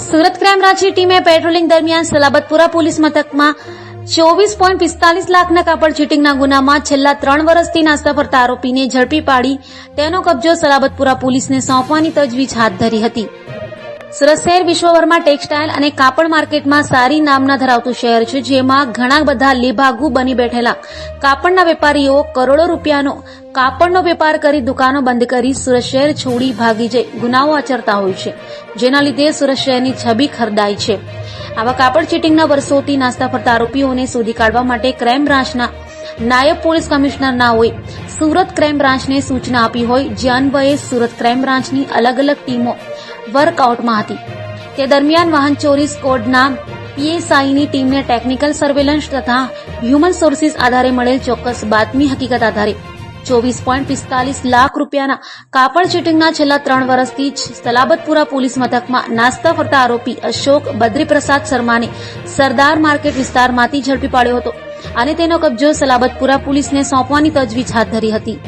Surat crime બ્રાન્ચની ટીમે patrolling દરમિયાન સલાબતપુરા પોલીસ મથકમાં 24.45 લાખના કાપડ ચીટિંગના ગુનામાં છેલ્લા 3 વર્ષથી નાસ્તા ફરતા આરોપીને ઝડપી પાડી તેનો કબજો સલાબતપુરા પોલીસને સોંપવાની તજવીજ હાથ ધરી હતી. સુરત શહેર વિશ્વભરમાં ટેક્સટાઇલ અને કાપડ માર્કેટમાં સારી નામના ધરાવતું શહેર છે, જેમાં ઘણા બધા લેભાગુ બની બેઠેલા કાપડના વેપારીઓ કરોડો રૂપિયાનો કાપડનો વેપાર કરી દુકાનો બંધ કરી સુરત શહેર છોડી ભાગી જઈ ગુનાઓ આચરતા હોય છે, જેના લીધે સુરત શહેરની છબી ખરડાય છે. આવા કાપડ ચીટિંગના વર્ષોથી નાસ્તા ફરતા આરોપીઓને શોધી કાઢવા માટે ક્રાઇમ બ્રાન્ચના નાયબ પોલીસ કમિશનર નાઓએ સુરત ક્રાઇમ બ્રાન્ચને સૂચના આપી હોય, જે અન્વયે સુરત ક્રાઇમ બ્રાન્ચની અલગ અલગ ટીમો વર્કઆઉટમાં હતી. તે દરમિયાન વાહન ચોરી સ્કોડના પીએસઆઈની ટીમને ટેકનિકલ સર્વેલન્સ તથા હ્યુમન સોર્સિસ આધારે મળેલ ચોક્કસ બાતમી હકીકત આધારે 24.45 લાખ રૂપિયાના કાપડ ચીટિંગના છેલ્લા 3 વર્ષથી જ સલાબતપુરા પોલીસ મથકમાં નાસ્તા ફરતા આરોપી અશોક બદ્રીપ્રસાદ શર્માને સરદાર માર્કેટ વિસ્તારમાંથી ઝડપી પાડ્યો હતો અને તેનો કબજો સલાબતપુરા પોલીસને સોંપવાની તજવીજ હાથ ધરી હતી.